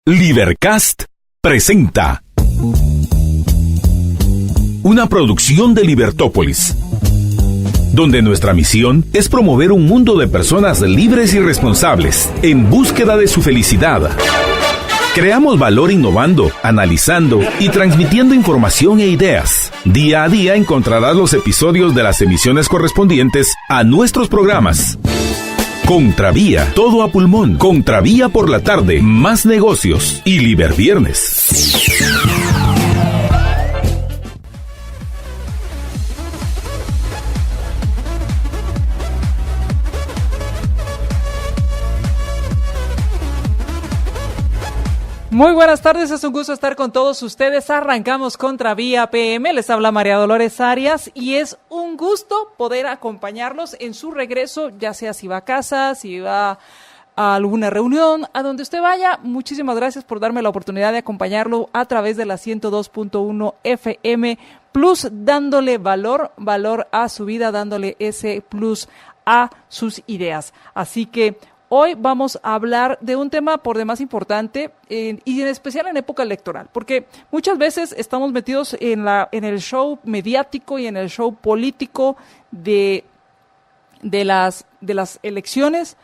Libercast presenta una producción de Libertópolis, donde nuestra misión es promover un mundo de personas libres y responsables en búsqueda de su felicidad. Creamos valor innovando, analizando y transmitiendo información e ideas. Día a día encontrarás los episodios de las emisiones correspondientes a nuestros programas. Contravía, todo a pulmón. Contravía por la tarde, más negocios y Liberviernes. Muy buenas tardes, es un gusto estar con todos ustedes. Arrancamos Contravía PM, les habla María Dolores Arias y es un gusto poder acompañarlos en su regreso, ya sea si va a casa, si va a alguna reunión, a donde usted vaya. Muchísimas gracias por darme la oportunidad de acompañarlo a través de la 102.1 FM Plus, dándole valor a su vida, dándole ese plus a sus ideas. Así que hoy vamos a hablar de un tema por demás importante y en especial en época electoral, porque muchas veces estamos metidos en el show mediático y en el show político de las elecciones,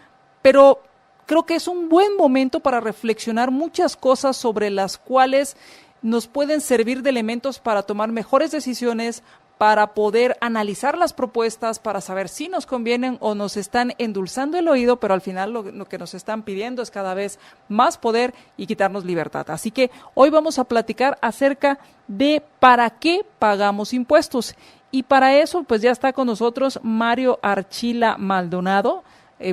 pero creo que es un buen momento para reflexionar muchas cosas sobre las cuales nos pueden servir de elementos para tomar mejores decisiones, para poder analizar las propuestas, para saber si nos convienen o nos están endulzando el oído, pero al final lo que nos están pidiendo es cada vez más poder y quitarnos libertad. Así que hoy vamos a platicar acerca de para qué pagamos impuestos. Y para eso, pues ya está con nosotros Mario Archila Maldonado.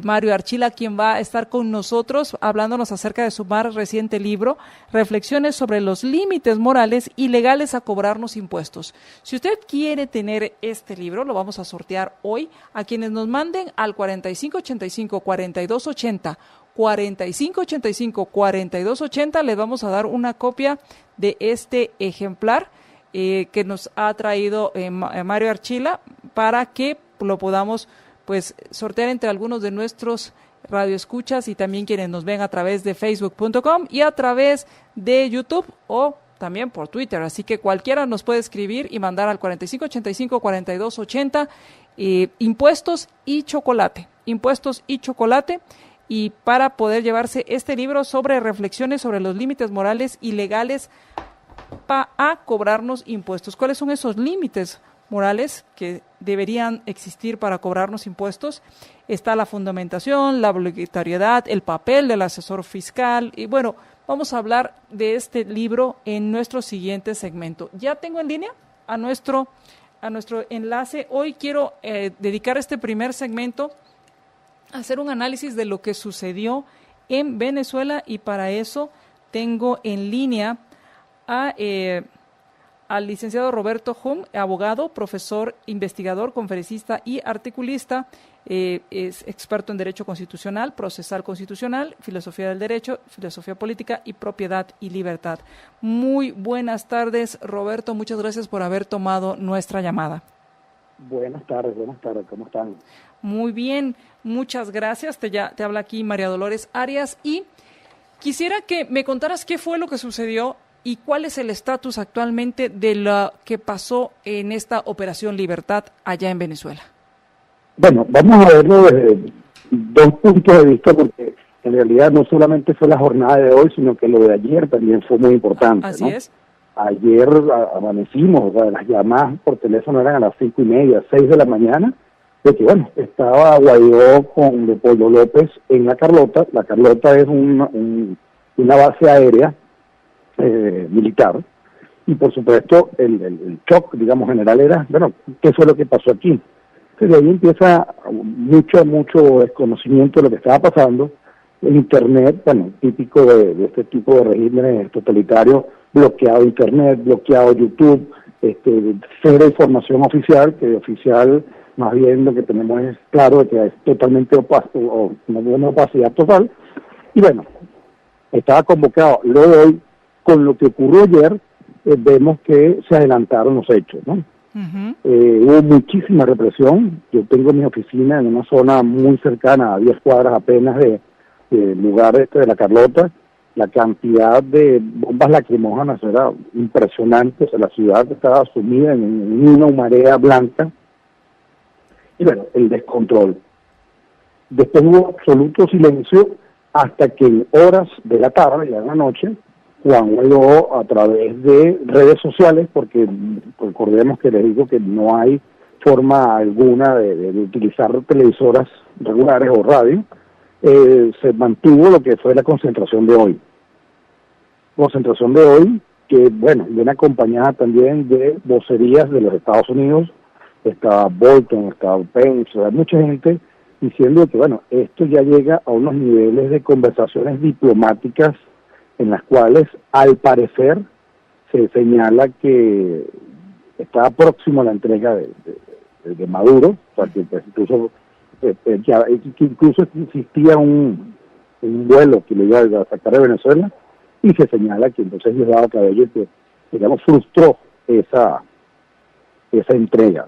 Mario Archila, quien va a estar con nosotros hablándonos acerca de su más reciente libro, Reflexiones sobre los límites morales y legales a cobrarnos impuestos. Si usted quiere tener este libro, lo vamos a sortear hoy a quienes nos manden al 4585-4280, 4585-4280, les vamos a dar una copia de este ejemplar que nos ha traído Mario Archila para que lo podamos sortear entre algunos de nuestros radioescuchas y también quienes nos ven a través de facebook.com y a través de YouTube o también por Twitter. Así que cualquiera nos puede escribir y mandar al 4585-4280 impuestos y chocolate. Y para poder llevarse este libro sobre reflexiones sobre los límites morales y legales a cobrarnos impuestos. ¿Cuáles son esos límites morales que deberían existir para cobrarnos impuestos? Está la fundamentación, la obligatoriedad, el papel del asesor fiscal y bueno, vamos a hablar de este libro en nuestro siguiente segmento. Ya tengo en línea a nuestro enlace. Hoy quiero dedicar este primer segmento a hacer un análisis de lo que sucedió en Venezuela y para eso tengo en línea al licenciado Roberto Hum, abogado, profesor, investigador, conferencista y articulista. Es experto en Derecho Constitucional, Procesal Constitucional, Filosofía del Derecho, Filosofía Política y Propiedad y Libertad. Muy buenas tardes, Roberto. Muchas gracias por haber tomado nuestra llamada. Buenas tardes, ¿cómo están? Muy bien, muchas gracias. Te habla aquí María Dolores Arias y quisiera que me contaras qué fue lo que sucedió ¿y cuál es el estatus actualmente de lo que pasó en esta Operación Libertad allá en Venezuela? Bueno, vamos a verlo desde dos puntos de vista, porque en realidad no solamente fue la jornada de hoy, sino que lo de ayer también fue muy importante. Así ¿no? es. Ayer amanecimos, las llamadas por teléfono eran a las 5:30, 6 de la mañana, de que bueno, estaba Guaidó con Leopoldo López en La Carlota. La Carlota es una base aérea militar, y por supuesto el shock, digamos, general era, bueno, ¿qué fue lo que pasó aquí? Entonces de ahí empieza mucho desconocimiento de lo que estaba pasando. El Internet, bueno, típico de este tipo de regímenes totalitarios, bloqueado Internet, bloqueado YouTube, cero información oficial, que de oficial más bien lo que tenemos es claro de que es totalmente opaco, o una opacidad total, y bueno, estaba convocado. Luego hoy, con lo que ocurrió ayer, vemos que se adelantaron los hechos, ¿no? Uh-huh. Hubo muchísima represión. Yo tengo mi oficina en una zona muy cercana, a 10 cuadras apenas del lugar de La Carlota, la cantidad de bombas lacrimógenas era impresionante, o sea, la ciudad estaba sumida en una marea blanca, y bueno, el descontrol. Después hubo absoluto silencio hasta que en horas de la tarde, ya en la noche, Juan Guaidó, a través de redes sociales, porque recordemos que les digo que no hay forma alguna de utilizar televisoras regulares o radio, se mantuvo lo que fue la concentración de hoy. Concentración de hoy, que bueno, viene acompañada también de vocerías de los Estados Unidos. Estaba Bolton, estaba Pence, hay mucha gente diciendo que bueno, esto ya llega a unos niveles de conversaciones diplomáticas en las cuales al parecer se señala que está próximo a la entrega de Maduro, o sea que pues, incluso existía un vuelo que le iba a sacar de Venezuela, y se señala que entonces Diosdado Cabello, que digamos frustró esa entrega.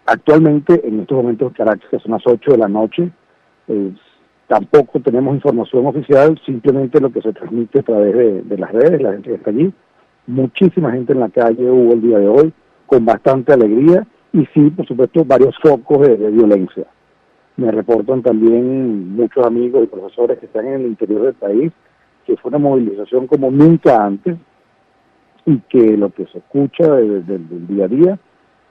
Actualmente, en estos momentos, Caracas, que son las 8 de la noche, tampoco tenemos información oficial, simplemente lo que se transmite a través de las redes, la gente que está allí. Muchísima gente en la calle hubo el día de hoy, con bastante alegría, y sí, por supuesto, varios focos de violencia. Me reportan también muchos amigos y profesores que están en el interior del país, que fue una movilización como nunca antes, y que lo que se escucha del día a día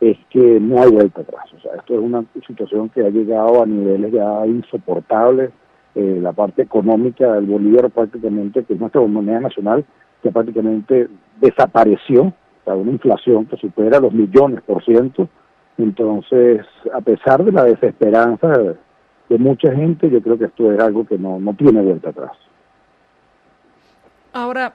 es que no hay vuelta atrás. O sea, esto es una situación que ha llegado a niveles ya insoportables. La parte económica del bolívar prácticamente, que es nuestra moneda nacional, que prácticamente desapareció, o sea, una inflación que supera los millones%. Entonces, a pesar de la desesperanza de mucha gente, yo creo que esto es algo que no tiene vuelta atrás. Ahora,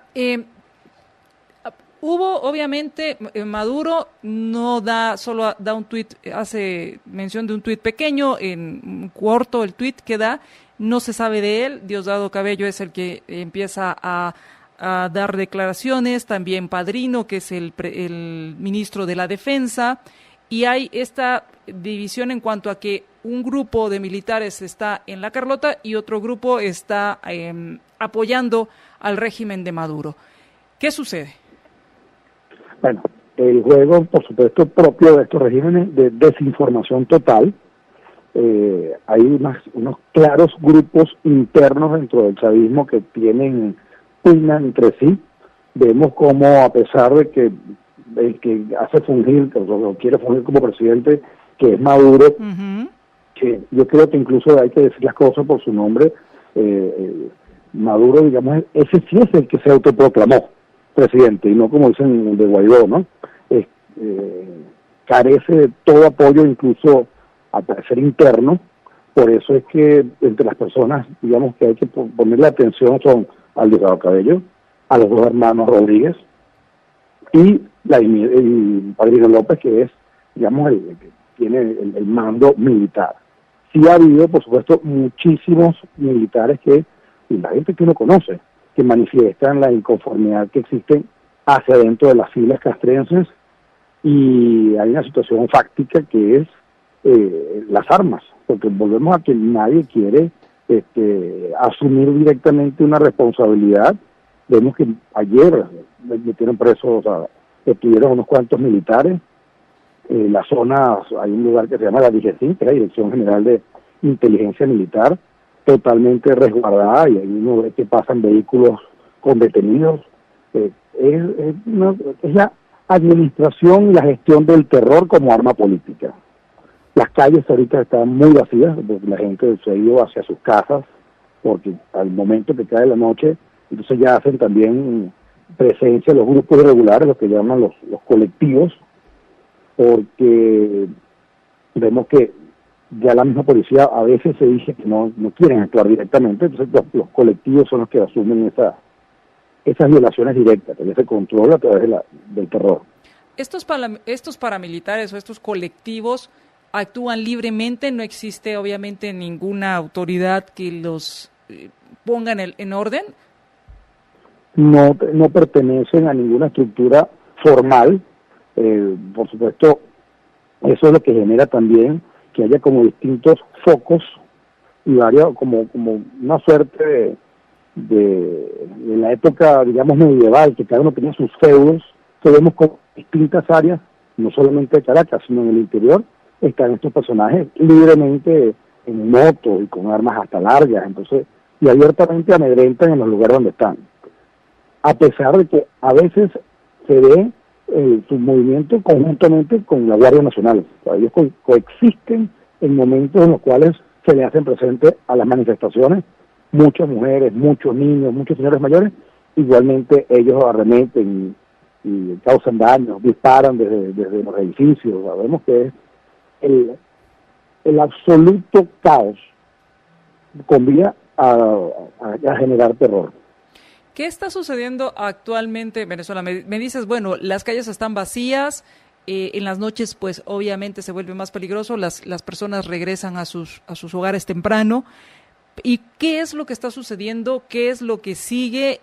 hubo, obviamente, Maduro no solo da un tuit, hace mención de un tuit pequeño, en corto el tuit que da, no se sabe de él. Diosdado Cabello es el que empieza a dar declaraciones, también Padrino, que es el ministro de la Defensa, y hay esta división en cuanto a que un grupo de militares está en la Carlota y otro grupo está apoyando al régimen de Maduro. ¿Qué sucede? Bueno, el juego, por supuesto, propio de estos regímenes de desinformación total. Hay unos claros grupos internos dentro del chavismo que tienen pugna entre sí. Vemos como, a pesar de que el que hace fungir, o quiere fungir como presidente, que es Maduro, que yo creo que incluso hay que decir las cosas por su nombre, Maduro, digamos, ese sí es el que se autoproclamó presidente, y no como dicen de Guaidó, ¿no? Carece de todo apoyo, incluso al parecer interno. Por eso es que entre las personas, digamos, que hay que ponerle atención son al Diosdado Cabello, a los dos hermanos Rodríguez y Padrino López, que es, digamos, el que tiene el mando militar. Sí ha habido, por supuesto, muchísimos militares que, y la gente que uno conoce, que manifiestan la inconformidad que existe hacia adentro de las filas castrenses, y hay una situación fáctica que es las armas, porque volvemos a que nadie quiere asumir directamente una responsabilidad. Vemos que ayer metieron presos, detuvieron unos cuantos militares. La zona, hay un lugar que se llama la DGCIN, que es la Dirección General de Inteligencia Militar, totalmente resguardada, y ahí uno ve que pasan vehículos con detenidos. Es la administración y la gestión del terror como arma política. Las calles ahorita están muy vacías, porque la gente se ha ido hacia sus casas, porque al momento que cae la noche, entonces ya hacen también presencia los grupos irregulares, los que llaman los colectivos, porque vemos que ya la misma policía a veces se dice que no quieren actuar directamente, entonces los colectivos son los que asumen esas violaciones directas, ese control a través del terror. Estos paramilitares o estos colectivos actúan libremente, no existe obviamente ninguna autoridad que los ponga en orden. No pertenecen a ninguna estructura formal. Por supuesto, eso es lo que genera también que haya como distintos focos y varios, como una suerte de la época, digamos, medieval, que cada uno tenía sus feudos, que vemos con distintas áreas, no solamente de Caracas, sino en el interior, están estos personajes libremente en moto y con armas hasta largas, entonces, y abiertamente amedrentan en los lugares donde están. A pesar de que a veces se ve su movimiento conjuntamente con la Guardia Nacional. O sea, ellos coexisten en momentos en los cuales se le hacen presente a las manifestaciones muchas mujeres, muchos niños, muchos señores mayores. Igualmente ellos arremeten y causan daños, disparan desde los edificios. Sabemos que es el absoluto caos convía a generar terror. ¿Qué está sucediendo actualmente en Venezuela? Me dices, bueno, las calles están vacías, en las noches pues obviamente se vuelve más peligroso, las personas regresan a sus hogares temprano. ¿Y qué es lo que está sucediendo? ¿Qué es lo que sigue?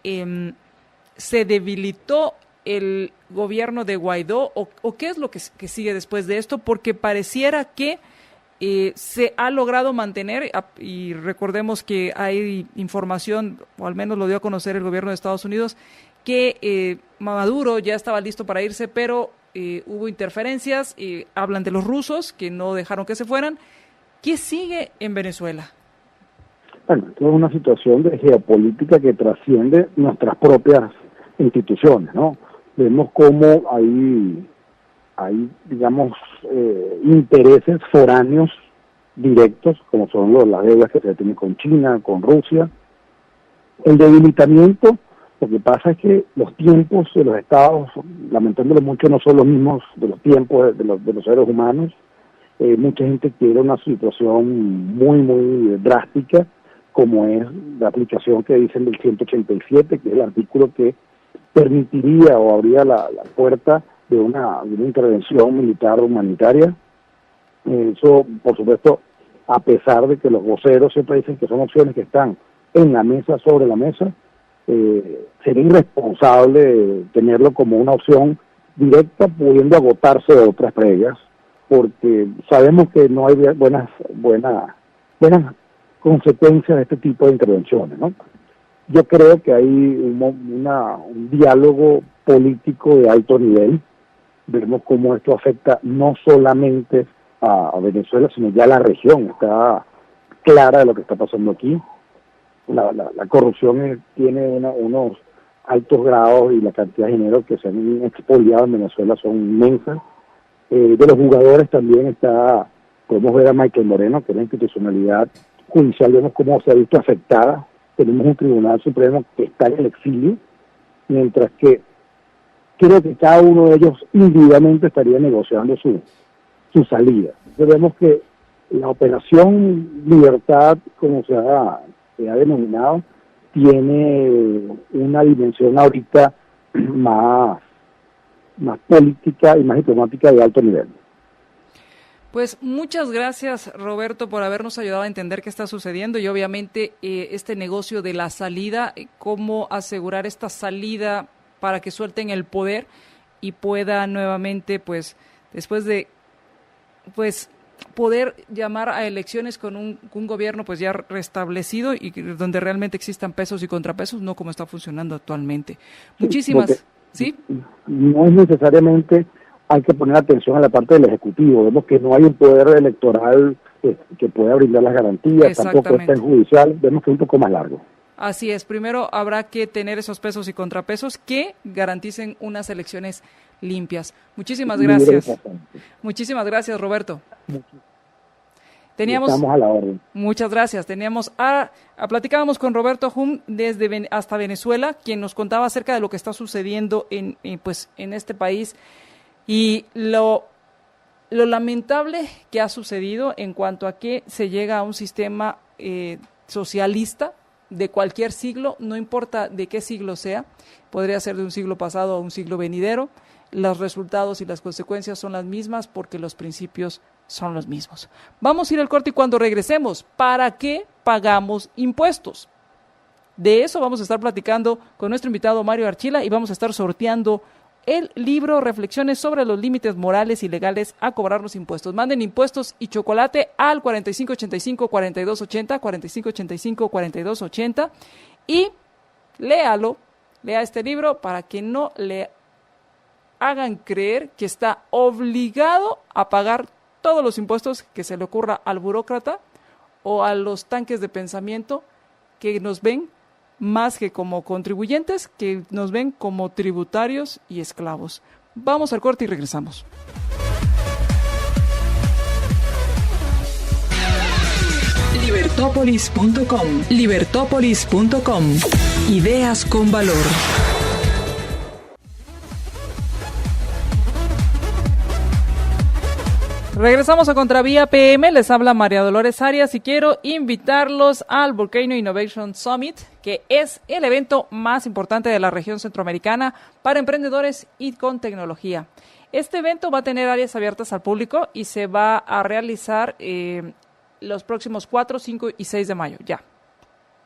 ¿Se debilitó el gobierno de Guaidó o qué es lo que sigue después de esto? Porque pareciera que se ha logrado mantener, y recordemos que hay información, o al menos lo dio a conocer el gobierno de Estados Unidos, que Maduro ya estaba listo para irse, pero hubo interferencias, hablan de los rusos que no dejaron que se fueran. ¿Qué sigue en Venezuela? Bueno, esto es una situación de geopolítica que trasciende nuestras propias instituciones, ¿no? Vemos cómo hay digamos, intereses foráneos directos, como son las deudas que se tienen con China, con Rusia. El debilitamiento, lo que pasa es que los tiempos de los estados, lamentándolo mucho, no son los mismos de los tiempos de los seres humanos. Mucha gente quiere una situación muy, muy drástica, como es la aplicación que dicen del 187, que es el artículo que permitiría o abría la puerta de una intervención militar humanitaria. Eso, por supuesto, a pesar de que los voceros siempre dicen que son opciones que están en la mesa, sobre la mesa, sería irresponsable tenerlo como una opción directa, pudiendo agotarse de otras previas, porque sabemos que no hay buenas consecuencias de este tipo de intervenciones, ¿no? Yo creo que hay un diálogo político de alto nivel. Vemos cómo esto afecta no solamente a Venezuela, sino ya a la región. Está clara de lo que está pasando aquí. La corrupción tiene unos altos grados y la cantidad de dinero que se han expoliado en Venezuela son inmensas. De los jugadores también podemos ver a Michael Moreno, que es la institucionalidad judicial, vemos cómo se ha visto afectada. Tenemos un Tribunal Supremo que está en el exilio, mientras que creo que cada uno de ellos individualmente estaría negociando su salida. Entonces vemos que la operación Libertad, como se ha denominado, tiene una dimensión ahorita más política y más diplomática de alto nivel. Pues muchas gracias, Roberto, por habernos ayudado a entender qué está sucediendo y obviamente este negocio de la salida, cómo asegurar esta salida para que suelten el poder y pueda nuevamente, pues, después de, pues, poder llamar a elecciones con un gobierno, pues, ya restablecido y donde realmente existan pesos y contrapesos, no como está funcionando actualmente. Muchísimas, ¿sí? No es necesariamente, hay que poner atención a la parte del Ejecutivo. Vemos que no hay un poder electoral que pueda brindar las garantías, tampoco está el judicial, vemos que es un poco más largo. Así es, primero habrá que tener esos pesos y contrapesos que garanticen unas elecciones limpias. Muchísimas gracias. Muchísimas gracias, Roberto. Estamos a la orden. Muchas gracias. Platicábamos con Roberto Hum desde hasta Venezuela, quien nos contaba acerca de lo que está sucediendo en este país y lo lamentable que ha sucedido en cuanto a que se llega a un sistema socialista de cualquier siglo, no importa de qué siglo sea, podría ser de un siglo pasado o un siglo venidero, los resultados y las consecuencias son las mismas porque los principios son los mismos. Vamos a ir al corte y cuando regresemos, ¿para qué pagamos impuestos? De eso vamos a estar platicando con nuestro invitado Mario Archila y vamos a estar sorteando el libro Reflexiones sobre los límites morales y legales a cobrar los impuestos. Manden impuestos y chocolate al 4585-4280, 4585-4280 y lea este libro para que no le hagan creer que está obligado a pagar todos los impuestos que se le ocurra al burócrata o a los tanques de pensamiento que nos ven más que como contribuyentes, que nos ven como tributarios y esclavos. Vamos al corte y regresamos. Libertópolis.com. Libertópolis.com. Ideas con valor. Regresamos a Contravía PM, les habla María Dolores Arias y quiero invitarlos al Volcano Innovation Summit, que es el evento más importante de la región centroamericana para emprendedores y con tecnología. Este evento va a tener áreas abiertas al público y se va a realizar los próximos 4, 5 y 6 de mayo,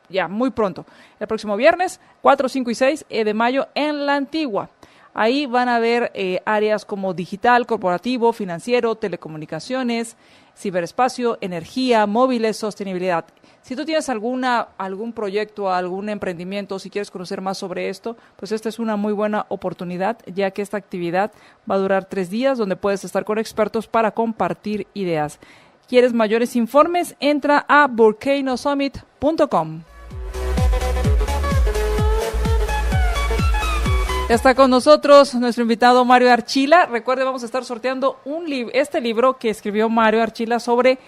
ya muy pronto. El próximo viernes, 4, 5 y 6 de mayo en La Antigua. Ahí van a haber áreas como digital, corporativo, financiero, telecomunicaciones, ciberespacio, energía, móviles, sostenibilidad. Si tú tienes algún proyecto, algún emprendimiento, si quieres conocer más sobre esto, pues esta es una muy buena oportunidad, ya que esta actividad va a durar 3 días, donde puedes estar con expertos para compartir ideas. ¿Quieres mayores informes? Entra a volcanosummit.com. Está con nosotros nuestro invitado Mario Archila. Recuerde, vamos a estar sorteando este libro que escribió Mario Archila sobre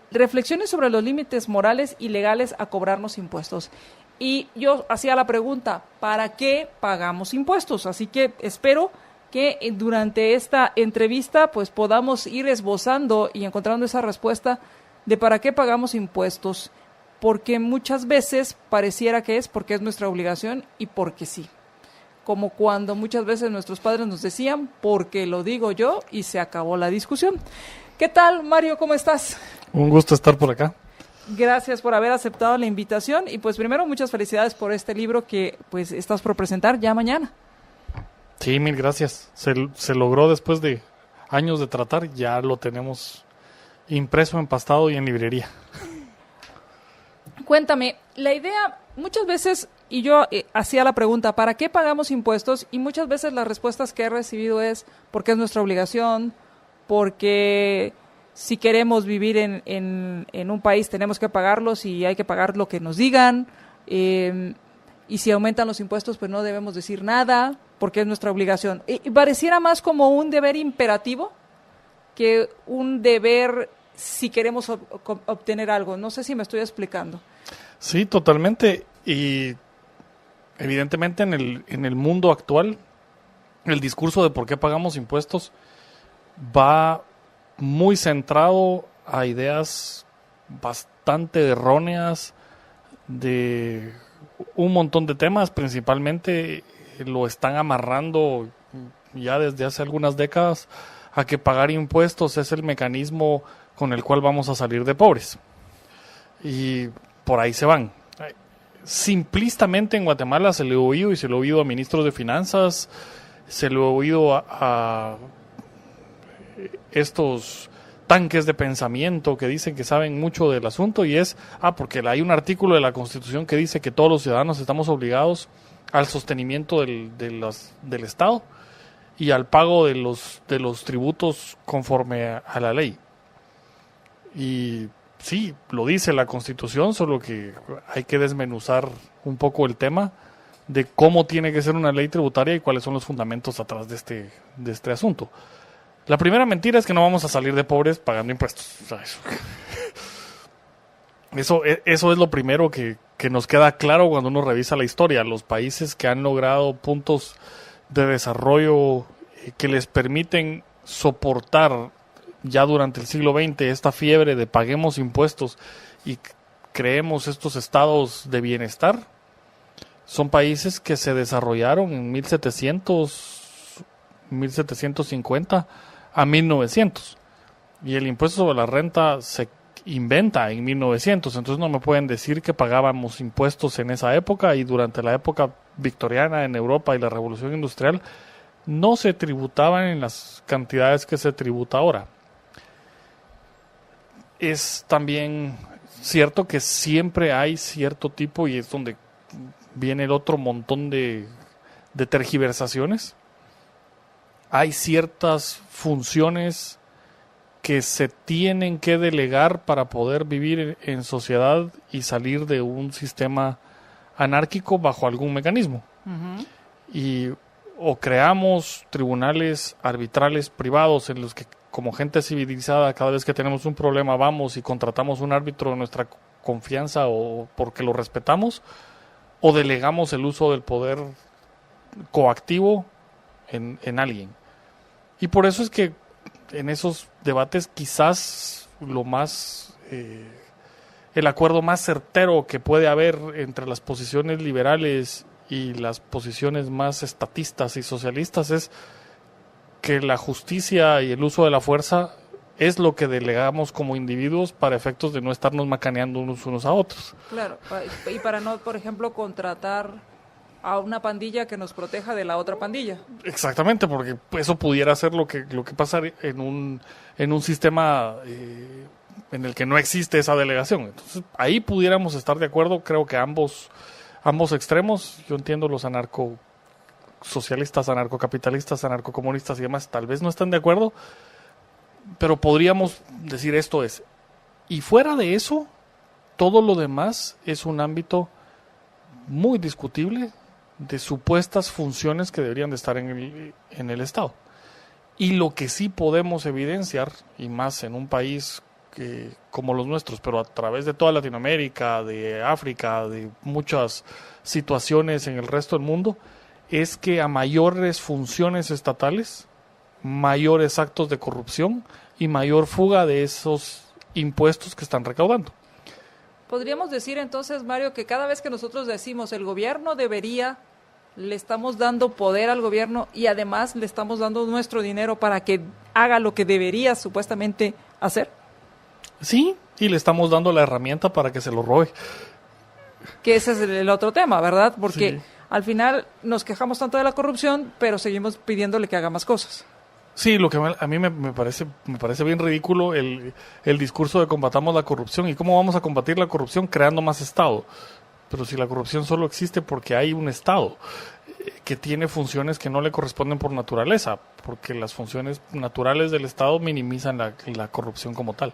reflexiones sobre los límites morales y legales a cobrarnos impuestos. Y yo hacía la pregunta, ¿para qué pagamos impuestos? Así que espero que durante esta entrevista pues podamos ir esbozando y encontrando esa respuesta de para qué pagamos impuestos, porque muchas veces pareciera que es porque es nuestra obligación y porque sí. Como cuando muchas veces nuestros padres nos decían, porque lo digo yo, y se acabó la discusión. ¿Qué tal, Mario? ¿Cómo estás? Un gusto estar por acá. Gracias por haber aceptado la invitación y pues primero muchas felicidades por este libro que pues estás por presentar ya mañana. Sí, mil gracias. Se logró después de años de tratar, ya lo tenemos impreso, empastado y en librería. Cuéntame, la idea muchas veces, y yo hacía la pregunta, ¿para qué pagamos impuestos? Y muchas veces las respuestas que he recibido es porque es nuestra obligación, porque si queremos vivir en un país tenemos que pagarlos y hay que pagar lo que nos digan, y si aumentan los impuestos pues no debemos decir nada porque es nuestra obligación. Y pareciera más como un deber imperativo que un deber si queremos obtener algo. No sé si me estoy explicando. Sí, totalmente. Y evidentemente en el mundo actual, el discurso de por qué pagamos impuestos va muy centrado a ideas bastante erróneas de un montón de temas. Principalmente lo están amarrando ya desde hace algunas décadas a que pagar impuestos es el mecanismo con el cual vamos a salir de pobres. Y por ahí se van. Simplistamente en Guatemala se le ha oído, y se lo he oído a ministros de finanzas, se lo he oído a estos tanques de pensamiento que dicen que saben mucho del asunto, y es, porque hay un artículo de la Constitución que dice que todos los ciudadanos estamos obligados al sostenimiento del Estado y al pago de los tributos conforme a la ley. Y sí, lo dice la Constitución, solo que hay que desmenuzar un poco el tema de cómo tiene que ser una ley tributaria y cuáles son los fundamentos atrás de este asunto. La primera mentira es que no vamos a salir de pobres pagando impuestos. O sea, eso es lo primero que nos queda claro cuando uno revisa la historia. Los países que han logrado puntos de desarrollo que les permiten soportar ya durante el siglo XX esta fiebre de paguemos impuestos y creemos estos estados de bienestar, son países que se desarrollaron en 1750 a 1900, y el impuesto sobre la renta se inventa en 1900, entonces no me pueden decir que pagábamos impuestos en esa época, y durante la época victoriana en Europa y la Revolución Industrial no se tributaban en las cantidades que se tributa ahora. Es también cierto que siempre hay cierto tipo, y es donde viene el otro montón de tergiversaciones. Hay ciertas funciones que se tienen que delegar para poder vivir en sociedad y salir de un sistema anárquico bajo algún mecanismo. Ujú. Y o creamos tribunales arbitrales privados en los que, como gente civilizada, cada vez que tenemos un problema vamos y contratamos un árbitro de nuestra confianza o porque lo respetamos, o delegamos el uso del poder coactivo en alguien. Y por eso es que en esos debates quizás el acuerdo más certero que puede haber entre las posiciones liberales y las posiciones más estatistas y socialistas es que la justicia y el uso de la fuerza es lo que delegamos como individuos para efectos de no estarnos macaneando unos a otros. Claro, y para no, por ejemplo, contratar a una pandilla que nos proteja de la otra pandilla. Exactamente, porque eso pudiera ser lo que pasa en un sistema en el que no existe esa delegación. Entonces, ahí pudiéramos estar de acuerdo. Creo que ambos extremos, yo entiendo los anarcosocialistas, anarcocapitalistas, anarcocomunistas y demás, tal vez no están de acuerdo, pero podríamos decir esto es. Y fuera de eso, todo lo demás es un ámbito muy discutible de supuestas funciones que deberían de estar en el Estado. Y lo que sí podemos evidenciar, y más en un país como los nuestros, pero a través de toda Latinoamérica, de África, de muchas situaciones en el resto del mundo, es que a mayores funciones estatales, mayores actos de corrupción y mayor fuga de esos impuestos que están recaudando. Podríamos decir entonces, Mario, que cada vez que nosotros decimos el gobierno debería, le estamos dando poder al gobierno y además le estamos dando nuestro dinero para que haga lo que debería supuestamente hacer. Sí, y le estamos dando la herramienta para que se lo robe. Que ese es el otro tema, ¿verdad? Porque Sí. al final nos quejamos tanto de la corrupción, pero seguimos pidiéndole que haga más cosas. Sí, lo que a mí me parece bien ridículo el discurso de combatamos la corrupción. ¿Y cómo vamos a combatir la corrupción? Creando más Estado. Pero si la corrupción solo existe porque hay un Estado que tiene funciones que no le corresponden por naturaleza, porque las funciones naturales del Estado minimizan la corrupción como tal.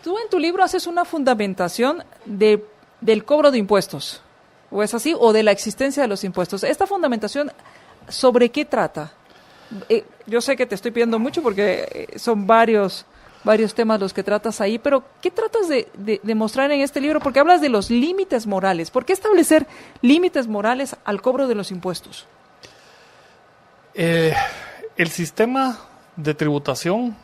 Tú en tu libro haces una fundamentación del cobro de impuestos, ¿o es así? O de la existencia de los impuestos. ¿Esta fundamentación sobre qué trata? Yo sé que te estoy pidiendo mucho porque son varios temas los que tratas ahí, pero ¿qué tratas de mostrar en este libro? Porque hablas de los límites morales. ¿Por qué establecer límites morales al cobro de los impuestos? El sistema de tributación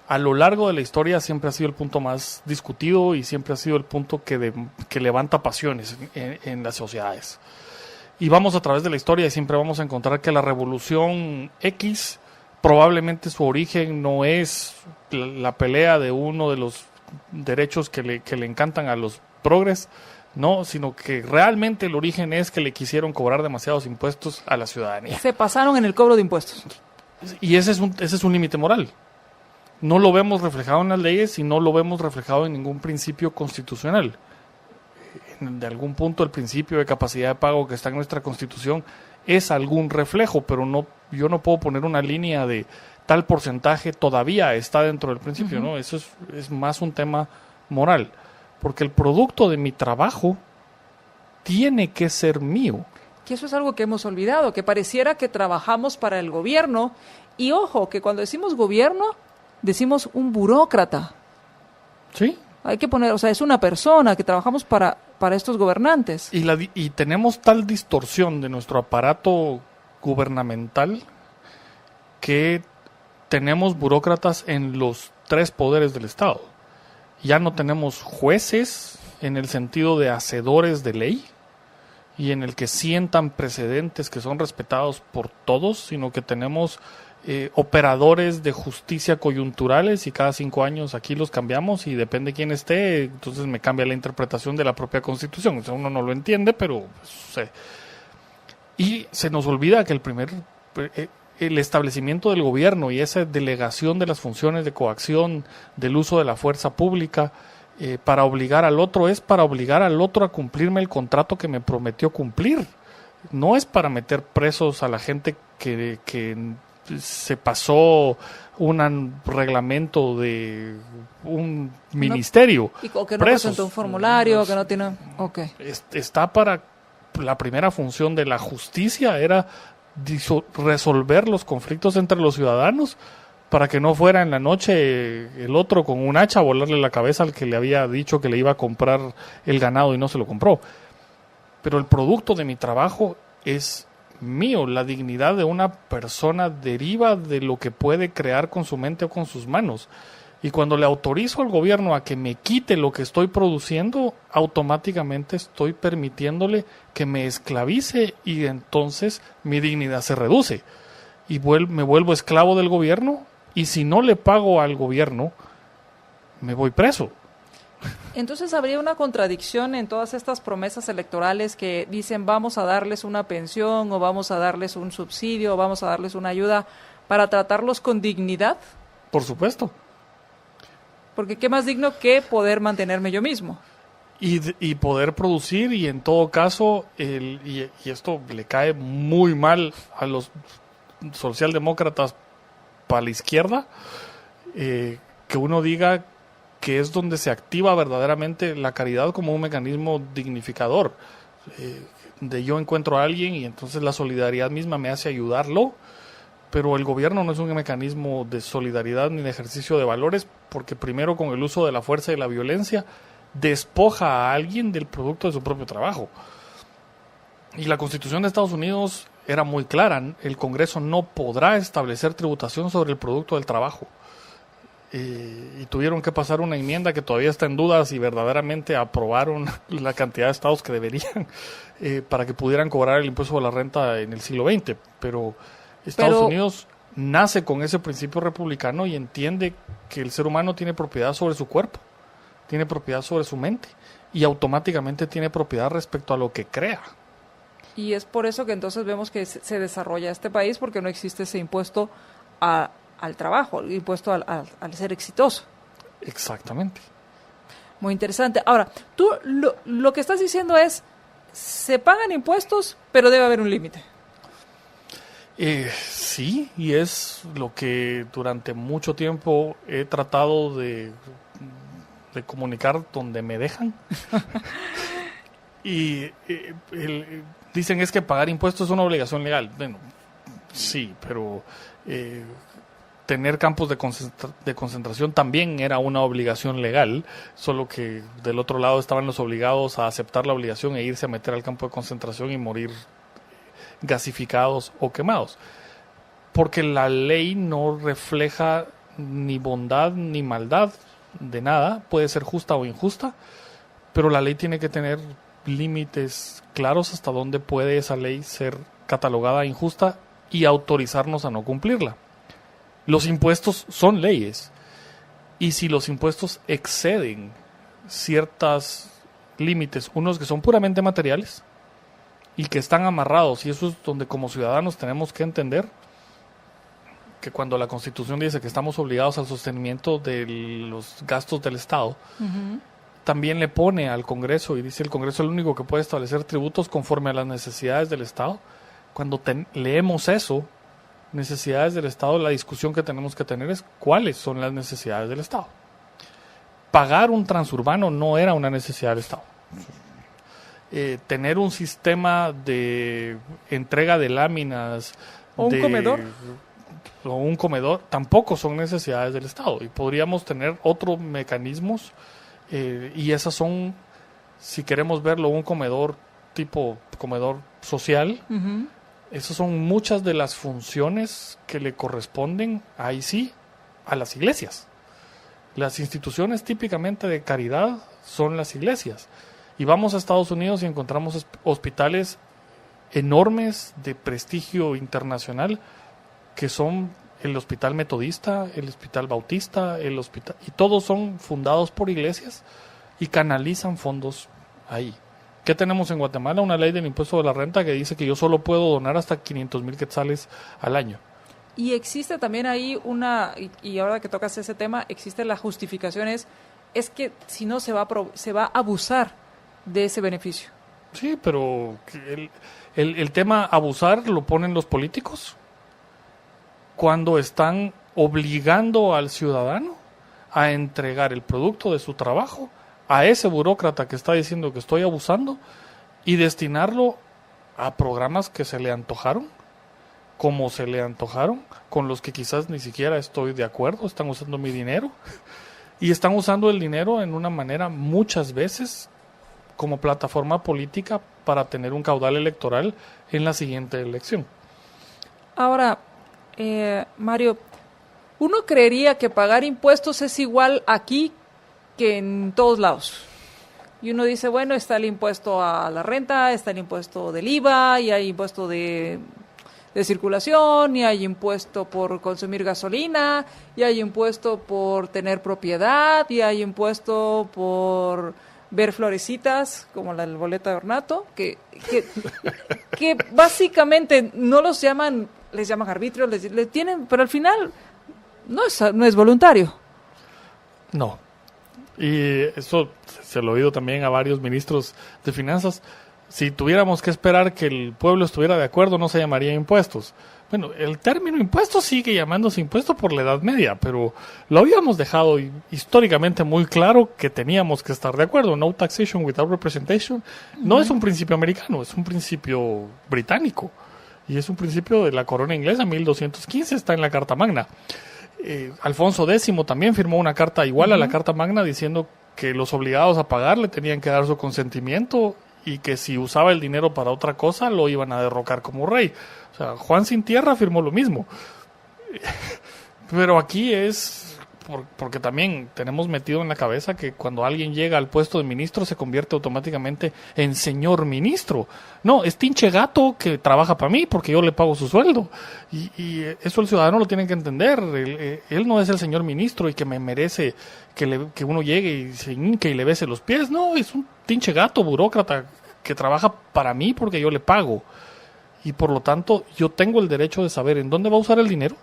a lo largo de la historia siempre ha sido el punto más discutido y siempre ha sido el punto que levanta pasiones en las sociedades. Y vamos a través de la historia y siempre vamos a encontrar que la revolución X probablemente su origen no es la pelea de uno de los derechos que le encantan a los progres, no, sino que realmente el origen es que le quisieron cobrar demasiados impuestos a la ciudadanía. Se pasaron en el cobro de impuestos. Y ese es un límite moral. No lo vemos reflejado en las leyes y no lo vemos reflejado en ningún principio constitucional. De algún punto el principio de capacidad de pago que está en nuestra Constitución es algún reflejo, pero yo no puedo poner una línea de tal porcentaje todavía está dentro del principio, ¿no? Eso es más un tema moral, porque el producto de mi trabajo tiene que ser mío. Que eso es algo que hemos olvidado, que pareciera que trabajamos para el gobierno. Y ojo, que cuando decimos gobierno, decimos un burócrata. ¿Sí? Hay que poner, o sea, es una persona que trabajamos para estos gobernantes. Y tenemos tal distorsión de nuestro aparato gubernamental que tenemos burócratas en los 3 poderes del Estado. Ya no tenemos jueces en el sentido de hacedores de ley y en el que sientan precedentes que son respetados por todos, sino que tenemos operadores de justicia coyunturales y cada 5 años aquí los cambiamos y depende quién esté, entonces me cambia la interpretación de la propia Constitución. O sea, uno no lo entiende, pero y se nos olvida que el establecimiento del gobierno y esa delegación de las funciones de coacción, del uso de la fuerza pública, para obligar al otro, es para obligar al otro a cumplirme el contrato que me prometió cumplir. No es para meter presos a la gente que se pasó un reglamento de un ministerio. O que no presentó un formulario, que no tiene... Okay. Está para... La primera función de la justicia era resolver los conflictos entre los ciudadanos, para que no fuera en la noche el otro con un hacha a volarle la cabeza al que le había dicho que le iba a comprar el ganado y no se lo compró. Pero el producto de mi trabajo es mío. La dignidad de una persona deriva de lo que puede crear con su mente o con sus manos. Y cuando le autorizo al gobierno a que me quite lo que estoy produciendo, automáticamente estoy permitiéndole que me esclavice, y entonces mi dignidad se reduce. Y me vuelvo esclavo del gobierno, y si no le pago al gobierno, me voy preso. Entonces habría una contradicción en todas estas promesas electorales que dicen vamos a darles una pensión, o vamos a darles un subsidio, o vamos a darles una ayuda para tratarlos con dignidad. Por supuesto. Porque qué más digno que poder mantenerme yo mismo. Y poder producir, y en todo caso, y esto le cae muy mal a los socialdemócratas para la izquierda, que uno diga que es donde se activa verdaderamente la caridad como un mecanismo dignificador. De yo encuentro a alguien y entonces la solidaridad misma me hace ayudarlo, pero el gobierno no es un mecanismo de solidaridad ni de ejercicio de valores, porque primero, con el uso de la fuerza y la violencia, despoja a alguien del producto de su propio trabajo. Y la Constitución de Estados Unidos era muy clara: el Congreso no podrá establecer tributación sobre el producto del trabajo. Y tuvieron que pasar una enmienda que todavía está en duda si verdaderamente aprobaron la cantidad de estados que deberían, para que pudieran cobrar el impuesto de la renta en el siglo XX. Pero Estados Unidos nace con ese principio republicano y entiende que el ser humano tiene propiedad sobre su cuerpo, tiene propiedad sobre su mente, y automáticamente tiene propiedad respecto a lo que crea. Y es por eso que entonces vemos que se desarrolla este país, porque no existe ese impuesto al trabajo, el impuesto al ser exitoso. Exactamente. Muy interesante. Ahora, tú lo que estás diciendo es, se pagan impuestos, pero debe haber un límite. Sí, y es lo que durante mucho tiempo he tratado de comunicar donde me dejan. Y dicen es que pagar impuestos es una obligación legal. Bueno, sí, pero tener campos de concentración también era una obligación legal, solo que del otro lado estaban los obligados a aceptar la obligación e irse a meter al campo de concentración y morir gasificados o quemados. Porque la ley no refleja ni bondad ni maldad de nada, puede ser justa o injusta, pero la ley tiene que tener límites claros hasta dónde puede esa ley ser catalogada injusta y autorizarnos a no cumplirla. Los impuestos son leyes, y si los impuestos exceden ciertos límites, unos que son puramente materiales y que están amarrados, y eso es donde como ciudadanos tenemos que entender que cuando la Constitución dice que estamos obligados al sostenimiento de los gastos del Estado, también le pone al Congreso, y dice el Congreso es el único que puede establecer tributos conforme a las necesidades del Estado. Cuando leemos eso, necesidades del Estado, la discusión que tenemos que tener es cuáles son las necesidades del Estado. Pagar un transurbano no era una necesidad del Estado. Tener un sistema de entrega de láminas o un comedor tampoco son necesidades del Estado, y podríamos tener otros mecanismos, y esas son, si queremos verlo, un comedor tipo comedor social. Esas son muchas de las funciones que le corresponden, ahí sí, a las iglesias. Las instituciones típicamente de caridad son las iglesias. Y vamos a Estados Unidos y encontramos hospitales enormes de prestigio internacional, que son el Hospital Metodista, el Hospital Bautista, y todos son fundados por iglesias y canalizan fondos ahí. ¿Qué tenemos en Guatemala? Una ley del impuesto de la renta que dice que yo solo puedo donar hasta 500,000 quetzales al año. Y existe también ahí y ahora que tocas ese tema, existe la justificación, es es que si no se va a abusar de ese beneficio. Sí, pero el tema abusar lo ponen los políticos cuando están obligando al ciudadano a entregar el producto de su trabajo a ese burócrata que está diciendo que estoy abusando y destinarlo a programas que se le antojaron, como se le antojaron, con los que quizás ni siquiera estoy de acuerdo, están usando mi dinero y están usando el dinero en una manera muchas veces como plataforma política para tener un caudal electoral en la siguiente elección. Ahora, Mario, uno creería que pagar impuestos es igual aquí que en todos lados. Y uno dice, bueno, está el impuesto a la renta, está el impuesto del IVA, y hay impuesto de circulación, y hay impuesto por consumir gasolina, y hay impuesto por tener propiedad, y hay impuesto por ver florecitas, como la del boleto de ornato, que básicamente no los llaman, les llaman arbitrios, les tienen, pero al final no es voluntario. No. Y eso se lo he oído también a varios ministros de finanzas. Si tuviéramos que esperar que el pueblo estuviera de acuerdo, no se llamaría impuestos. Bueno, el término impuesto sigue llamándose impuesto por la Edad Media, pero lo habíamos dejado históricamente muy claro que teníamos que estar de acuerdo. No taxation without representation no es un principio americano, es un principio británico. Y es un principio de la corona inglesa, 1215, está en la Carta Magna. Alfonso X también firmó una carta igual a la Carta Magna diciendo que los obligados a pagar le tenían que dar su consentimiento y que si usaba el dinero para otra cosa lo iban a derrocar como rey. O sea, Juan Sin Tierra firmó lo mismo. Pero aquí es porque también tenemos metido en la cabeza que cuando alguien llega al puesto de ministro se convierte automáticamente en señor ministro. No, es tinche gato que trabaja para mí porque yo le pago su sueldo. Y eso el ciudadano lo tiene que entender. Él no es el señor ministro y que me merece que uno llegue y se hinque y le bese los pies. No, es un tinche gato burócrata que trabaja para mí porque yo le pago. Y por lo tanto yo tengo el derecho de saber en dónde va a usar el dinero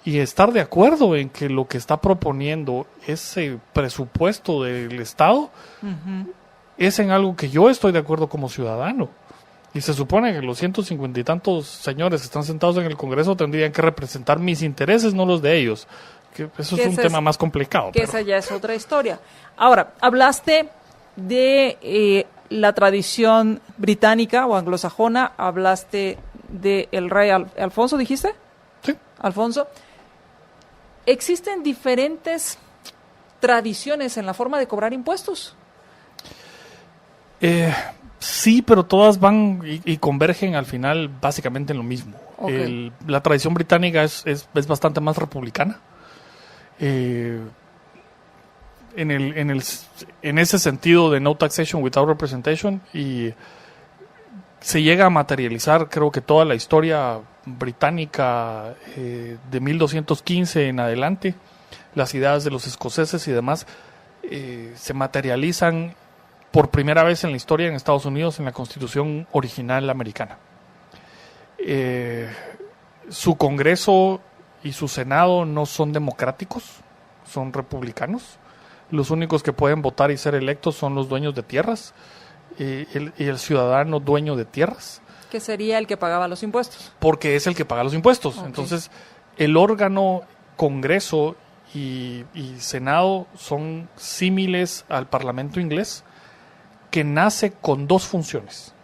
y estar de acuerdo en que lo que está proponiendo ese presupuesto del Estado es en algo que yo estoy de acuerdo como ciudadano. Y se supone que los 150 y tantos señores que están sentados en el Congreso tendrían que representar mis intereses, no los de ellos. Que eso es un tema más complicado. Que esa ya es otra historia. Ahora, hablaste de la tradición británica o anglosajona, hablaste del rey Alfonso, ¿dijiste? Sí. Alfonso. ¿Existen diferentes tradiciones en la forma de cobrar impuestos? Sí, pero todas van y convergen al final básicamente en lo mismo. Okay. La tradición británica es bastante más republicana. En ese sentido de no taxation without representation, y se llega a materializar, creo que toda la historia británica de 1215 en adelante, las ideas de los escoceses y demás, se materializan por primera vez en la historia en Estados Unidos en la Constitución original americana. Su Congreso y su Senado no son democráticos, son republicanos. Los únicos que pueden votar y ser electos son los dueños de tierras y el ciudadano dueño de tierras. Que sería el que pagaba los impuestos. Porque es el que paga los impuestos. Okay. Entonces, el órgano Congreso y Senado son símiles al Parlamento inglés, que nace con dos funciones.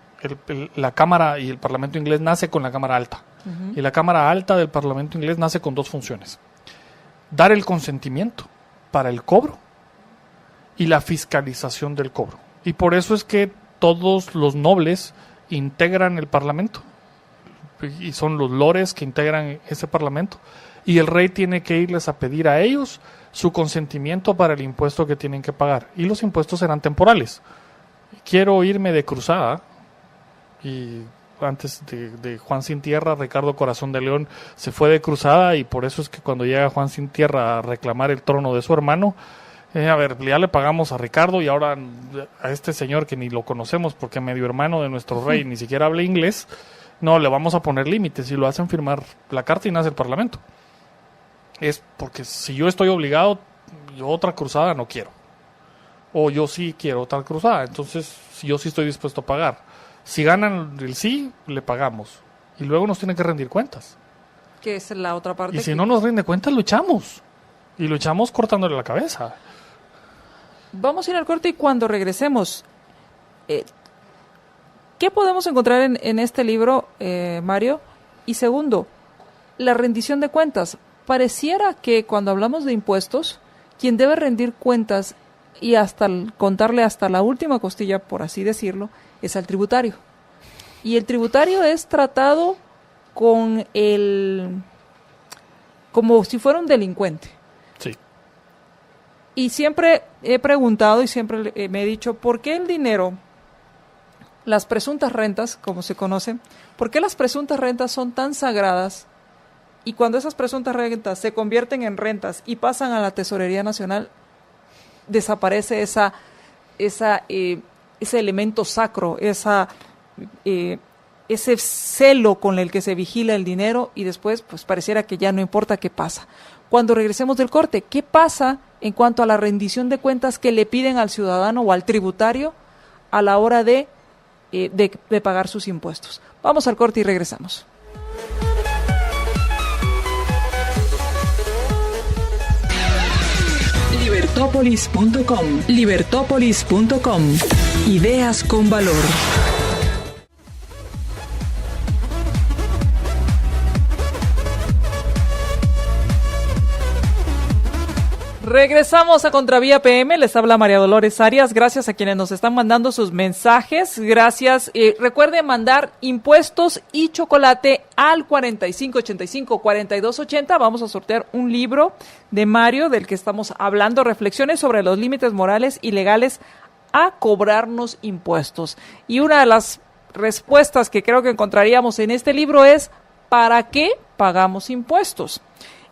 La Cámara y el Parlamento inglés nace con la Cámara Alta. Y la Cámara Alta del Parlamento inglés nace con dos funciones: dar el consentimiento para el cobro y la fiscalización del cobro. Y por eso es que todos los nobles integran el Parlamento y son los lores que integran ese Parlamento, y el rey tiene que irles a pedir a ellos su consentimiento para el impuesto que tienen que pagar, y los impuestos serán temporales. Quiero irme de cruzada, y antes de Juan Sin Tierra, Ricardo Corazón de León se fue de cruzada, y por eso es que cuando llega Juan Sin Tierra a reclamar el trono de su hermano, a ver, ya le pagamos a Ricardo y ahora a este señor que ni lo conocemos porque medio hermano de nuestro rey ni siquiera habla inglés, no, le vamos a poner límites, y lo hacen firmar la carta y nace el Parlamento. Es porque si yo estoy obligado, yo otra cruzada no quiero. O yo sí quiero otra cruzada, entonces yo sí estoy dispuesto a pagar. Si ganan el sí, le pagamos. Y luego nos tienen que rendir cuentas. Que es la otra parte. Y si no nos rinde cuentas, lo echamos. Y lo echamos cortándole la cabeza. Vamos a ir al corte y cuando regresemos, ¿qué podemos encontrar en este libro, Mario? Y segundo, la rendición de cuentas. Pareciera que cuando hablamos de impuestos, quien debe rendir cuentas y contarle hasta la última costilla, por así decirlo, es al tributario. Y el tributario es tratado como si fuera un delincuente. Sí. Y siempre he preguntado y siempre me he dicho, ¿por qué el dinero, las presuntas rentas, como se conocen, por qué las presuntas rentas son tan sagradas? Y cuando esas presuntas rentas se convierten en rentas y pasan a la Tesorería Nacional, desaparece ese elemento sacro, ese celo con el que se vigila el dinero, y después pues pareciera que ya no importa qué pasa. Cuando regresemos del corte, ¿qué pasa en cuanto a la rendición de cuentas que le piden al ciudadano o al tributario a la hora de pagar sus impuestos? Vamos al corte y regresamos. Libertópolis.com. Ideas con valor. Regresamos a Contravía PM, les habla María Dolores Arias, gracias a quienes nos están mandando sus mensajes, gracias, recuerden mandar impuestos y chocolate al 4585-4280, vamos a sortear un libro de Mario del que estamos hablando, reflexiones sobre los límites morales y legales a cobrarnos impuestos. Y una de las respuestas que creo que encontraríamos en este libro es, ¿para qué pagamos impuestos?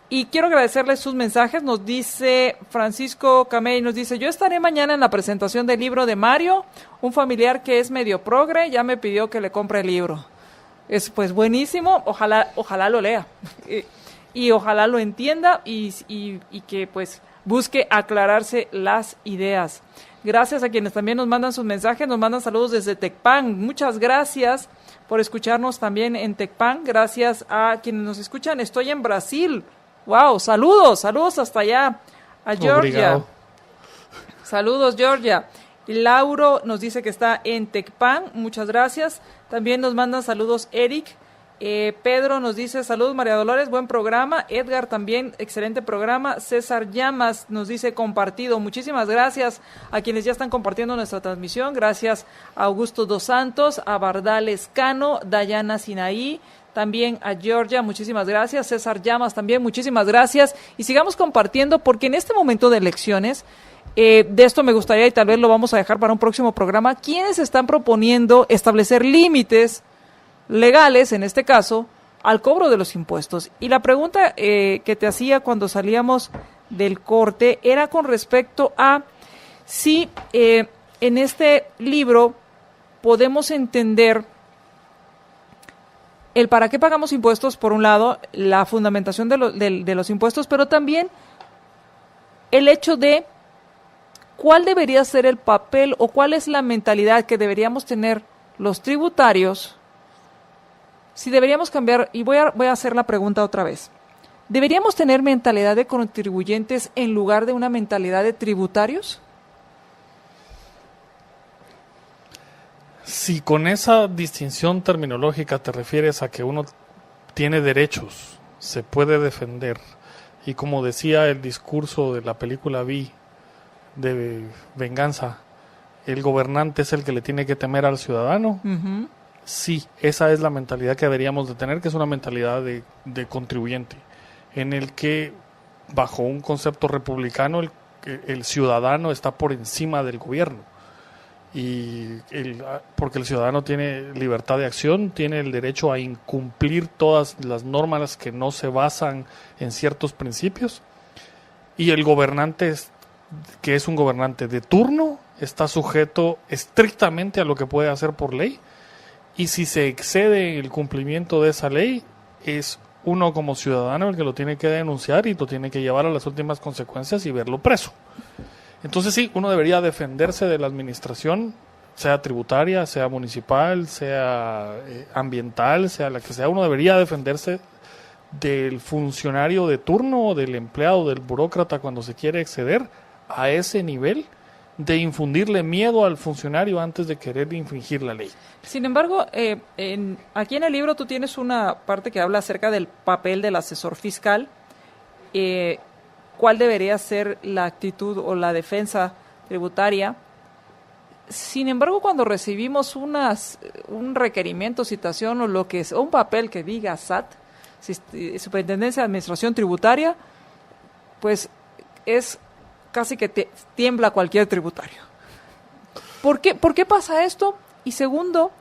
Y quiero agradecerles sus mensajes. Nos dice Francisco Camey, nos dice, yo estaré mañana en la presentación del libro de Mario, un familiar que es medio progre, ya me pidió que le compre el libro. Es pues buenísimo, ojalá lo lea y ojalá lo entienda y que pues busque aclararse las ideas. Gracias a quienes también nos mandan sus mensajes, nos mandan saludos desde Tecpan, muchas gracias por escucharnos también en Tecpan, gracias a quienes nos escuchan, estoy en Brasil. Wow, saludos hasta allá, a Georgia. Obrigado. Saludos, Georgia. Y Lauro nos dice que está en Tecpan, muchas gracias. También nos mandan saludos Eric. Pedro nos dice, saludos María Dolores, buen programa. Edgar también, excelente programa. César Llamas nos dice, compartido. Muchísimas gracias a quienes ya están compartiendo nuestra transmisión. Gracias a Augusto Dos Santos, a Bardal Escano, Dayana Sinaí, también a Georgia, muchísimas gracias. César Llamas también, muchísimas gracias. Y sigamos compartiendo porque en este momento de elecciones, de esto me gustaría, y tal vez lo vamos a dejar para un próximo programa, quienes están proponiendo establecer límites legales, en este caso, al cobro de los impuestos. Y la pregunta que te hacía cuando salíamos del corte era con respecto a si en este libro podemos entender el para qué pagamos impuestos, por un lado, la fundamentación de los impuestos, pero también el hecho de cuál debería ser el papel o cuál es la mentalidad que deberíamos tener los tributarios, si deberíamos cambiar, y voy a hacer la pregunta otra vez, ¿deberíamos tener mentalidad de contribuyentes en lugar de una mentalidad de tributarios? Si con esa distinción terminológica te refieres a que uno tiene derechos, se puede defender, y como decía el discurso de la película Vi de Venganza, el gobernante es el que le tiene que temer al ciudadano, sí, esa es la mentalidad que deberíamos de tener, que es una mentalidad de contribuyente, en el que bajo un concepto republicano el ciudadano está por encima del gobierno. Y porque el ciudadano tiene libertad de acción, tiene el derecho a incumplir todas las normas que no se basan en ciertos principios, y el gobernante, que es un gobernante de turno, está sujeto estrictamente a lo que puede hacer por ley, y si se excede el cumplimiento de esa ley, es uno como ciudadano el que lo tiene que denunciar y lo tiene que llevar a las últimas consecuencias y verlo preso. Entonces sí, uno debería defenderse de la administración, sea tributaria, sea municipal, sea ambiental, sea la que sea. Uno debería defenderse del funcionario de turno, del empleado, del burócrata cuando se quiere exceder a ese nivel de infundirle miedo al funcionario antes de querer infringir la ley. Sin embargo, aquí en el libro tú tienes una parte que habla acerca del papel del asesor fiscal. ¿Cuál debería ser la actitud o la defensa tributaria? Sin embargo, cuando recibimos un requerimiento, citación o lo que es, o un papel que diga SAT, Superintendencia de Administración Tributaria, pues es casi que tiembla cualquier tributario. ¿Por qué pasa esto? Y segundo,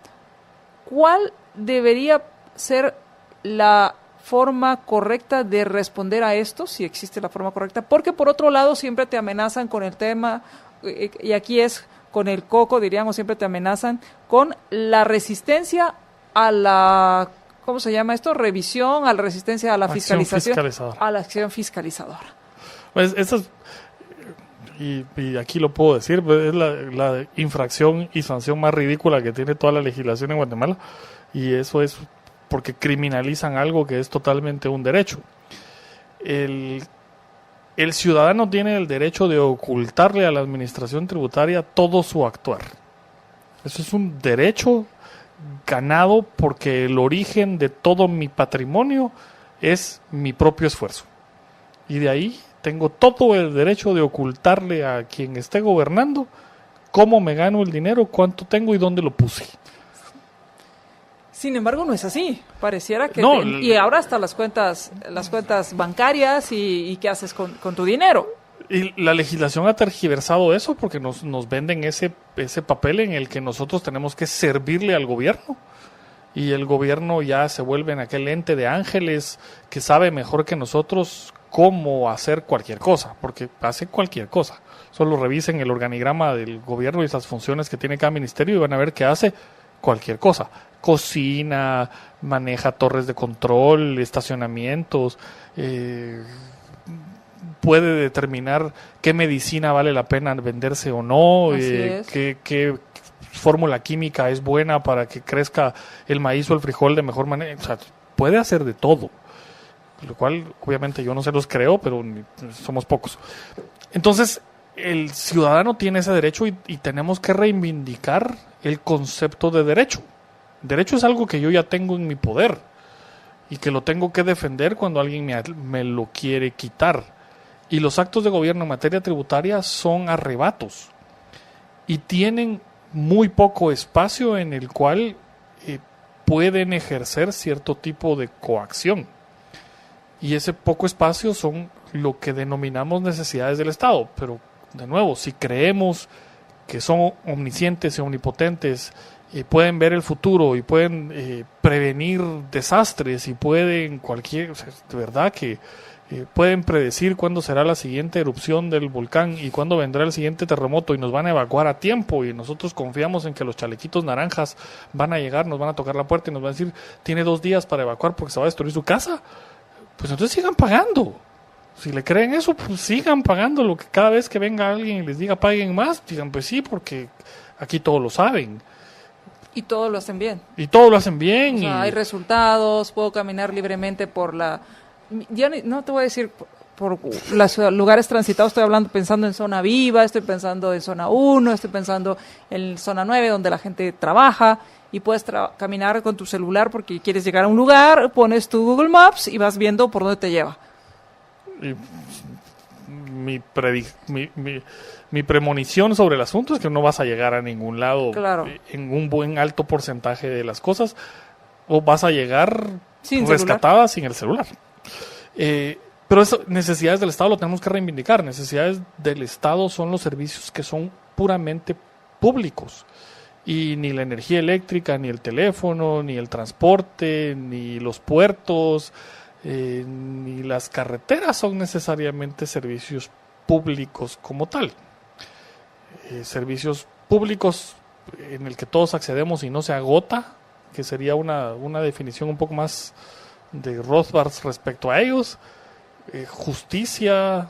¿cuál debería ser la forma correcta de responder a esto, si existe la forma correcta? Porque por otro lado siempre te amenazan con el tema, y aquí es con el coco, diríamos, siempre te amenazan con la resistencia a la, ¿cómo se llama esto? Revisión, a la resistencia a la fiscalización, a la acción fiscalizadora. Pues eso es, y aquí lo puedo decir, pues es la infracción y sanción más ridícula que tiene toda la legislación en Guatemala, y eso es porque criminalizan algo que es totalmente un derecho. El ciudadano tiene el derecho de ocultarle a la administración tributaria todo su actuar. Eso es un derecho ganado porque el origen de todo mi patrimonio es mi propio esfuerzo. Y de ahí tengo todo el derecho de ocultarle a quien esté gobernando cómo me gano el dinero, cuánto tengo y dónde lo puse. Sin embargo, no es así. Pareciera que... No, y ahora hasta las cuentas bancarias y qué haces con tu dinero. Y la legislación ha tergiversado eso porque nos venden ese papel en el que nosotros tenemos que servirle al gobierno. Y el gobierno ya se vuelve en aquel ente de ángeles que sabe mejor que nosotros cómo hacer cualquier cosa, porque hace cualquier cosa. Solo revisen el organigrama del gobierno y las funciones que tiene cada ministerio y van a ver que hace cualquier cosa. Cocina, maneja torres de control, estacionamientos, puede determinar qué medicina vale la pena venderse o no, qué fórmula química es buena para que crezca el maíz o el frijol de mejor manera. O sea, puede hacer de todo. Lo cual, obviamente, yo no se los creo, pero somos pocos. Entonces, el ciudadano tiene ese derecho y tenemos que reivindicar el concepto de derecho. Derecho es algo que yo ya tengo en mi poder y que lo tengo que defender cuando alguien me lo quiere quitar. Y los actos de gobierno en materia tributaria son arrebatos y tienen muy poco espacio en el cual pueden ejercer cierto tipo de coacción. Y ese poco espacio son lo que denominamos necesidades del Estado. Pero, de nuevo, si creemos que son omniscientes y omnipotentes, pueden ver el futuro y pueden prevenir desastres y pueden de verdad que pueden predecir cuándo será la siguiente erupción del volcán y cuándo vendrá el siguiente terremoto y nos van a evacuar a tiempo y nosotros confiamos en que los chalequitos naranjas van a llegar, nos van a tocar la puerta y nos van a decir, tiene 2 días para evacuar porque se va a destruir su casa. Pues entonces sigan pagando. Si le creen eso, pues sigan pagando lo que cada vez que venga alguien y les diga paguen más, digan pues sí, porque aquí todos lo saben. Y todos lo hacen bien. Y todos lo hacen bien. O sea, hay resultados, puedo caminar libremente por la... Ya no te voy a decir por los lugares transitados, estoy pensando en zona viva, estoy pensando en zona 1, estoy pensando en zona 9 donde la gente trabaja y puedes caminar con tu celular porque quieres llegar a un lugar, pones tu Google Maps y vas viendo por dónde te lleva. Y mi premonición sobre el asunto es que no vas a llegar a ningún lado en un buen alto porcentaje de las cosas o vas a llegar rescatada sin el celular. Pero eso, necesidades del Estado lo tenemos que reivindicar. Necesidades del Estado son los servicios que son puramente públicos. Y ni la energía eléctrica, ni el teléfono, ni el transporte, ni los puertos, ni las carreteras son necesariamente servicios públicos como tal. Servicios públicos en el que todos accedemos y no se agota, que sería una definición un poco más de Rothbard respecto a ellos, justicia,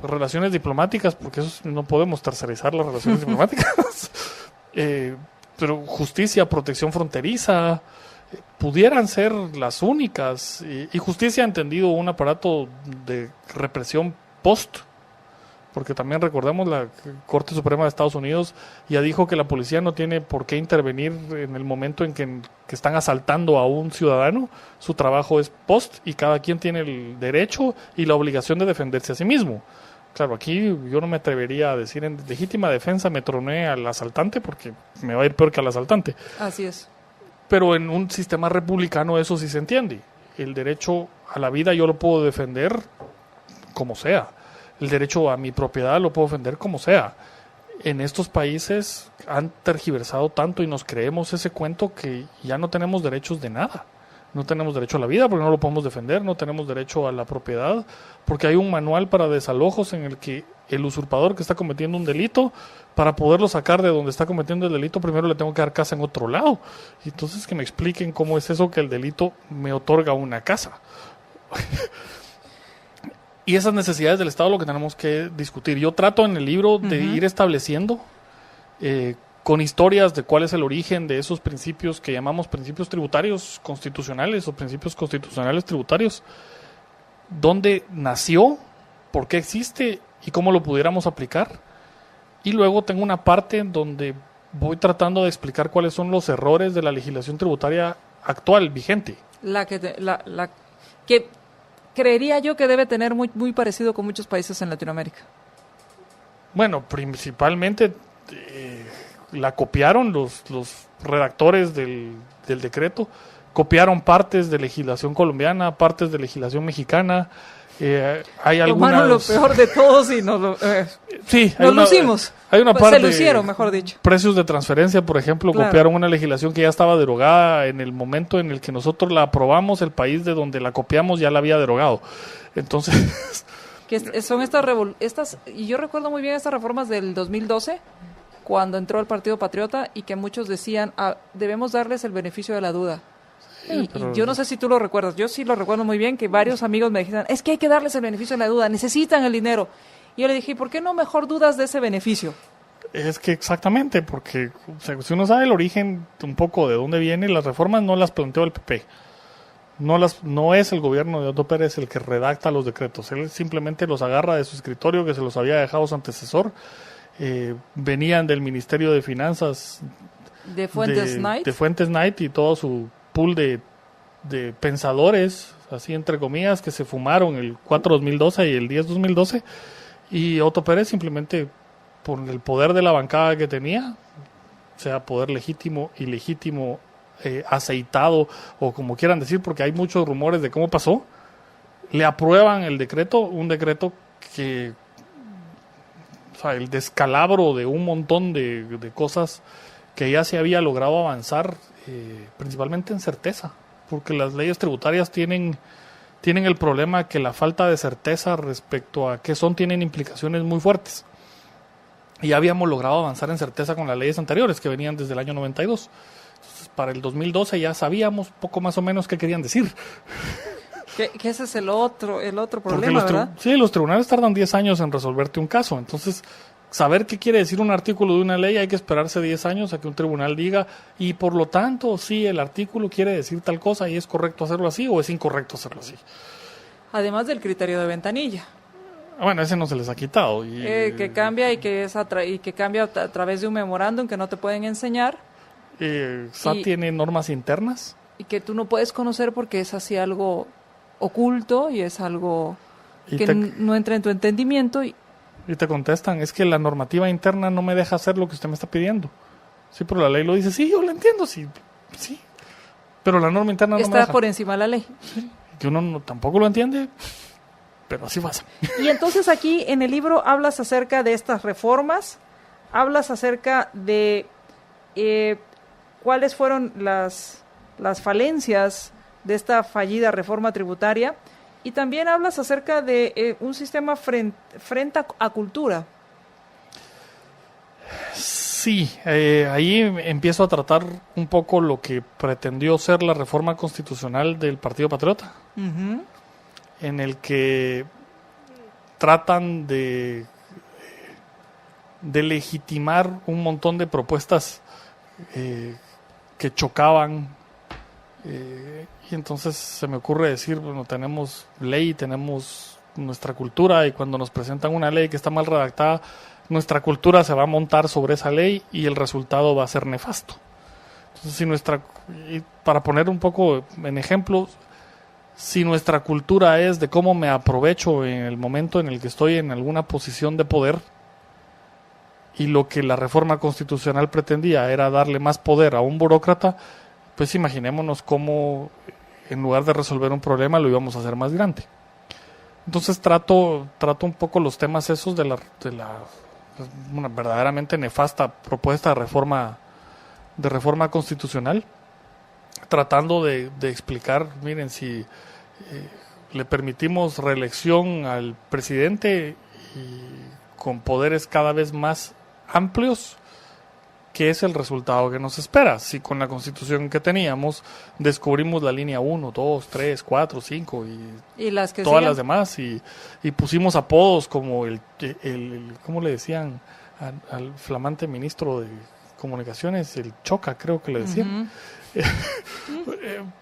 relaciones diplomáticas, porque eso no podemos tercerizar las relaciones diplomáticas, pero justicia, protección fronteriza, pudieran ser las únicas, y justicia ha entendido un aparato de represión post, porque también recordemos la Corte Suprema de Estados Unidos ya dijo que la policía no tiene por qué intervenir en el momento en que están asaltando a un ciudadano. Su trabajo es post y cada quien tiene el derecho y la obligación de defenderse a sí mismo. Claro, aquí yo no me atrevería a decir en legítima defensa me troné al asaltante porque me va a ir peor que al asaltante. Así es. Pero en un sistema republicano eso sí se entiende. El derecho a la vida yo lo puedo defender como sea. El derecho a mi propiedad lo puedo defender como sea. En estos países han tergiversado tanto y nos creemos ese cuento que ya no tenemos derechos de nada. No tenemos derecho a la vida porque no lo podemos defender, no tenemos derecho a la propiedad porque hay un manual para desalojos en el que el usurpador que está cometiendo un delito, para poderlo sacar de donde está cometiendo el delito, primero le tengo que dar casa en otro lado. Y entonces que me expliquen cómo es eso que el delito me otorga una casa. Y esas necesidades del Estado es lo que tenemos que discutir. Yo trato en el libro de ir estableciendo con historias de cuál es el origen de esos principios que llamamos principios tributarios constitucionales o principios constitucionales tributarios, dónde nació, por qué existe y cómo lo pudiéramos aplicar. Y luego tengo una parte donde voy tratando de explicar cuáles son los errores de la legislación tributaria actual, vigente. La que creería yo que debe tener muy parecido con muchos países en Latinoamérica. Bueno, principalmente la copiaron los redactores del decreto, copiaron partes de legislación colombiana, partes de legislación mexicana. Hay algunas... Tomaron lo peor de todos y nos lucimos. Hay una parte, se lucieron, mejor dicho. Precios de transferencia, por ejemplo, claro. Copiaron una legislación que ya estaba derogada en el momento en el que nosotros la aprobamos, el país de donde la copiamos ya la había derogado. Entonces... que son estas y yo recuerdo muy bien estas reformas del 2012, cuando entró el Partido Patriota y que muchos decían, debemos darles el beneficio de la duda. Y yo no sé si tú lo recuerdas, yo sí lo recuerdo muy bien, que varios amigos me dijeron, es que hay que darles el beneficio de la duda, necesitan el dinero. Y yo le dije, ¿por qué no mejor dudas de ese beneficio? Es que exactamente, porque si uno sabe el origen un poco de dónde viene, las reformas no las planteó el PP. No es el gobierno de Otto Pérez el que redacta los decretos, él simplemente los agarra de su escritorio que se los había dejado su antecesor. Venían del Ministerio de Finanzas de Fuentes Knight y todo su pool de pensadores, así entre comillas, que se fumaron el 4-2012 y el 10-2012, y Otto Pérez simplemente por el poder de la bancada que tenía, sea poder legítimo, ilegítimo, aceitado o como quieran decir, porque hay muchos rumores de cómo pasó, le aprueban el decreto, un decreto que, o sea, el descalabro de un montón de cosas que ya se había logrado avanzar, principalmente en certeza, porque las leyes tributarias tienen el problema que la falta de certeza respecto a qué son tienen implicaciones muy fuertes. Y ya habíamos logrado avanzar en certeza con las leyes anteriores que venían desde el año 92. Entonces, para el 2012 ya sabíamos poco más o menos qué querían decir. Que ese es el otro problema, ¿verdad? Sí, los tribunales tardan 10 años en resolverte un caso. Entonces, saber qué quiere decir un artículo de una ley hay que esperarse 10 años a que un tribunal diga, y por lo tanto, sí, el artículo quiere decir tal cosa y es correcto hacerlo así o es incorrecto hacerlo así. Además del criterio de ventanilla. Bueno, ese no se les ha quitado. Que cambia y que cambia a través de un memorándum que no te pueden enseñar. SAT tiene normas internas. Y que tú no puedes conocer porque es así algo oculto y es algo que no entra en tu entendimiento. Y te contestan, es que la normativa interna no me deja hacer lo que usted me está pidiendo. Sí, pero la ley lo dice, sí, yo lo entiendo, sí. Pero la norma interna no me deja. Está por encima de la ley. Sí, que uno tampoco lo entiende. Pero así pasa. Y entonces aquí en el libro hablas acerca de estas reformas, hablas acerca de cuáles fueron las falencias de esta fallida reforma tributaria, y también hablas acerca de un sistema frente a cultura. Sí, Sí, ahí empiezo a tratar un poco lo que pretendió ser la reforma constitucional del Partido Patriota, Ujú. en el que tratan de legitimar un montón de propuestas que chocaban, y entonces se me ocurre decir, bueno, tenemos ley, tenemos nuestra cultura, y cuando nos presentan una ley que está mal redactada, nuestra cultura se va a montar sobre esa ley y el resultado va a ser nefasto. Entonces, y para poner un poco en ejemplo, si nuestra cultura es de cómo me aprovecho en el momento en el que estoy en alguna posición de poder, y lo que la reforma constitucional pretendía era darle más poder a un burócrata, pues imaginémonos cómo en lugar de resolver un problema lo íbamos a hacer más grande. Entonces trato un poco los temas esos de una verdaderamente nefasta propuesta de reforma constitucional, tratando de explicar, miren, si le permitimos reelección al presidente y con poderes cada vez más amplios, ¿qué es el resultado que nos espera? Si con la constitución que teníamos descubrimos la línea 1, 2, 3, 4, 5 y las que todas sigan. las demás, y pusimos apodos como ¿cómo le decían al flamante ministro de Comunicaciones? El Choca, creo que le decían.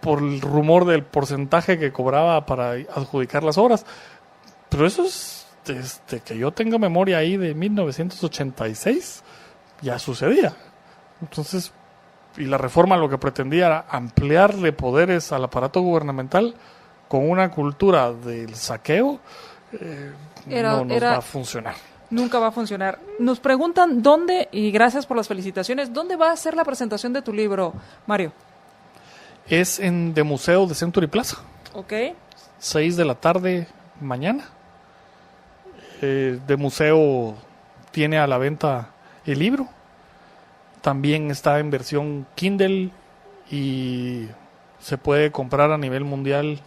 Por el rumor del porcentaje que cobraba para adjudicar las obras. Pero eso es desde que yo tengo memoria ahí de 1986, ya sucedía. Entonces, y la reforma lo que pretendía era ampliarle poderes al aparato gubernamental con una cultura del saqueo. No nos va a funcionar. Nunca va a funcionar. Nos preguntan dónde, y gracias por las felicitaciones, ¿dónde va a ser la presentación de tu libro, Mario? Es en The Museo de Century Plaza. Ok. 6 de la tarde mañana. The Museo tiene a la venta el libro. También está en versión Kindle y se puede comprar a nivel mundial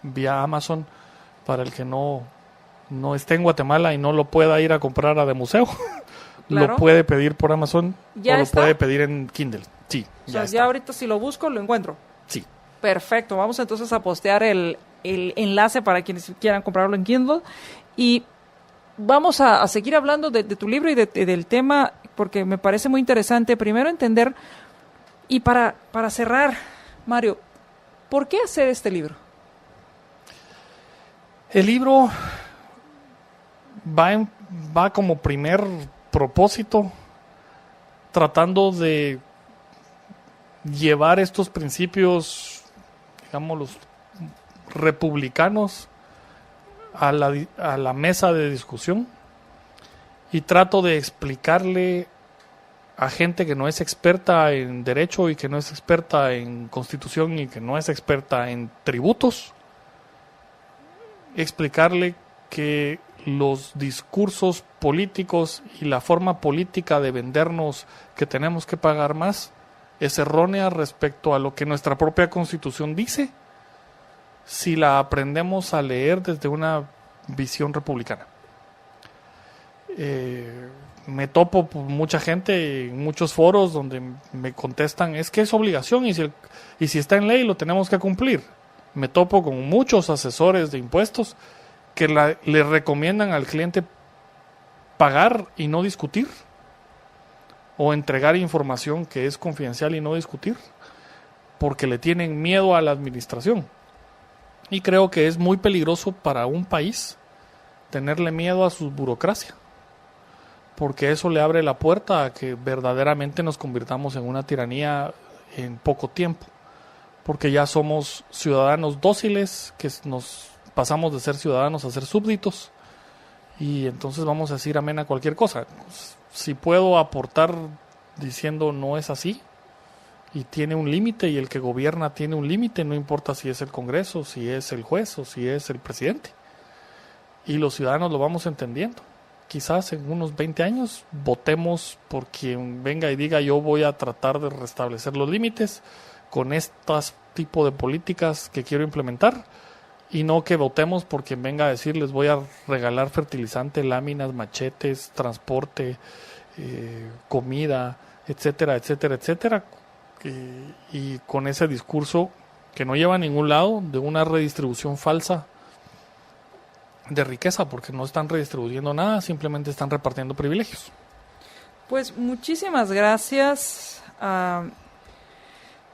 vía Amazon para el que no esté en Guatemala y no lo pueda ir a comprar a The Museo. Claro. Lo puede pedir por Amazon ¿Ya o está? Lo puede pedir en Kindle. Sí, O sea, está. ya ahorita si lo busco, lo encuentro. Sí. Perfecto. Vamos entonces a postear el enlace para quienes quieran comprarlo en Kindle. Y vamos a seguir hablando de tu libro y del tema, porque me parece muy interesante. Primero entender, y para cerrar, Mario, ¿por qué hacer este libro? El libro va como primer propósito tratando de llevar estos principios, digamos, los republicanos a la mesa de discusión, y trato de explicarle a gente que no es experta en derecho y que no es experta en constitución y que no es experta en tributos, explicarle que los discursos políticos y la forma política de vendernos que tenemos que pagar más es errónea respecto a lo que nuestra propia constitución dice, si la aprendemos a leer desde una visión republicana. Me topo por mucha gente en muchos foros donde me contestan, es que es obligación y si está en ley lo tenemos que cumplir. Me topo con muchos asesores de impuestos que le recomiendan al cliente pagar y no discutir, o entregar información que es confidencial y no discutir, porque le tienen miedo a la administración. Y creo que es muy peligroso para un país tenerle miedo a su burocracia, porque eso le abre la puerta a que verdaderamente nos convirtamos en una tiranía en poco tiempo, porque ya somos ciudadanos dóciles, que nos pasamos de ser ciudadanos a ser súbditos, y entonces vamos a decir amén a cualquier cosa. Si puedo aportar diciendo no es así, y tiene un límite, y el que gobierna tiene un límite, no importa si es el Congreso, si es el juez o si es el presidente, y los ciudadanos lo vamos entendiendo. Quizás en unos 20 años votemos por quien venga y diga yo voy a tratar de restablecer los límites con estas tipo de políticas que quiero implementar, y no que votemos por quien venga a decir les voy a regalar fertilizante, láminas, machetes, transporte, comida, etcétera, etcétera, etcétera, y con ese discurso que no lleva a ningún lado, de una redistribución falsa de riqueza, porque no están redistribuyendo nada, simplemente están repartiendo privilegios. Pues muchísimas gracias a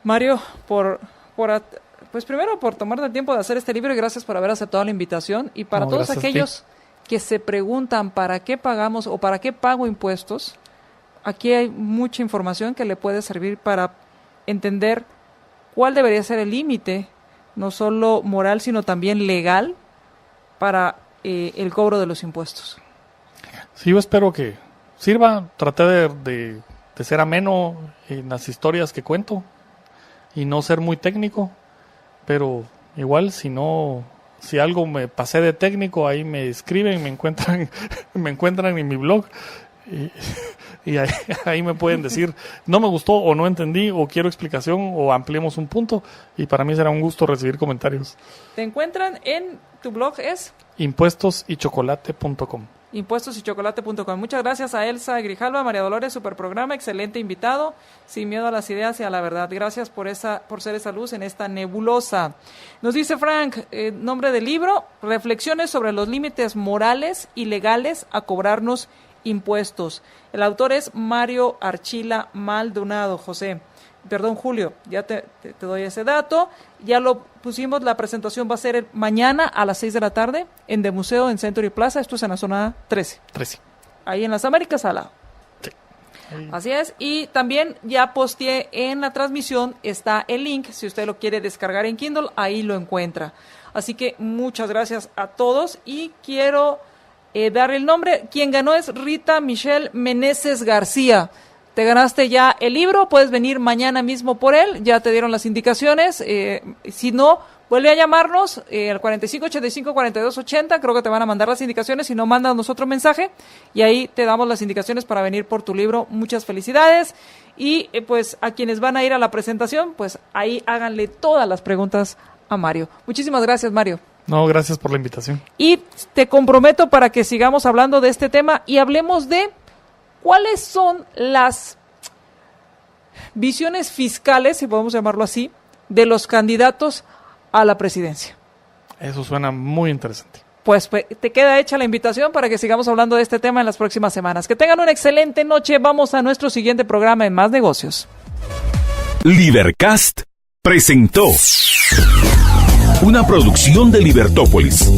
Mario pues primero por tomarte el tiempo de hacer este libro, y gracias por haber aceptado la invitación. Y para todos aquellos que se preguntan para qué pagamos o para qué pago impuestos, aquí hay mucha información que le puede servir para entender cuál debería ser el límite, no solo moral, sino también legal, para el cobro de los impuestos. Sí, yo espero que sirva. Traté de ser ameno en las historias que cuento y no ser muy técnico, pero igual si algo me pasé de técnico, ahí me escriben, me encuentran en mi blog y ahí me pueden decir no me gustó o no entendí o quiero explicación o ampliemos un punto, y para mí será un gusto recibir comentarios. Te encuentran en tu blog, es impuestosychocolate.com. impuestosychocolate.com. Muchas gracias a Elsa Grijalva, María Dolores, super programa, excelente invitado, sin miedo a las ideas y a la verdad. Gracias por ser esa luz en esta nebulosa. Nos dice Frank, nombre del libro, Reflexiones sobre los límites morales y legales a cobrarnos impuestos. El autor es Mario Archila Maldonado. Julio, ya te doy ese dato. Ya lo pusimos, la presentación va a ser mañana a las 6 de la tarde en The Museo en Century Plaza. Esto es en la zona 13. Ahí en las Américas, al lado. Sí. Así es. Y también ya posteé en la transmisión, está el link, si usted lo quiere descargar en Kindle, ahí lo encuentra. Así que muchas gracias a todos, y quiero dar el nombre. Quien ganó es Rita Michelle Meneses García. Te ganaste ya el libro, puedes venir mañana mismo por él, ya te dieron las indicaciones. Si no, vuelve a llamarnos al 4585-4280, creo que te van a mandar las indicaciones. Si no, mándanos otro mensaje y ahí te damos las indicaciones para venir por tu libro. Muchas felicidades. Y pues a quienes van a ir a la presentación, pues ahí háganle todas las preguntas a Mario. Muchísimas gracias, Mario. No, gracias por la invitación. Y te comprometo para que sigamos hablando de este tema y hablemos de cuáles son las visiones fiscales, si podemos llamarlo así, de los candidatos a la presidencia. Eso suena muy interesante. Pues te queda hecha la invitación para que sigamos hablando de este tema en las próximas semanas. Que tengan una excelente noche. Vamos a nuestro siguiente programa en Más Negocios. Libercast presentó una producción de Libertópolis.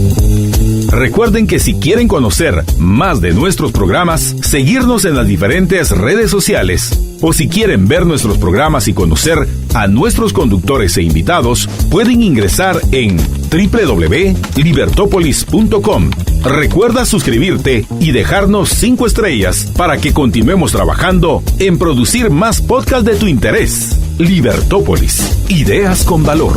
Recuerden que si quieren conocer más de nuestros programas, seguirnos en las diferentes redes sociales, o si quieren ver nuestros programas y conocer a nuestros conductores e invitados, pueden ingresar en www.libertopolis.com. Recuerda suscribirte y dejarnos 5 estrellas para que continuemos trabajando en producir más podcasts de tu interés. Libertópolis, ideas con valor.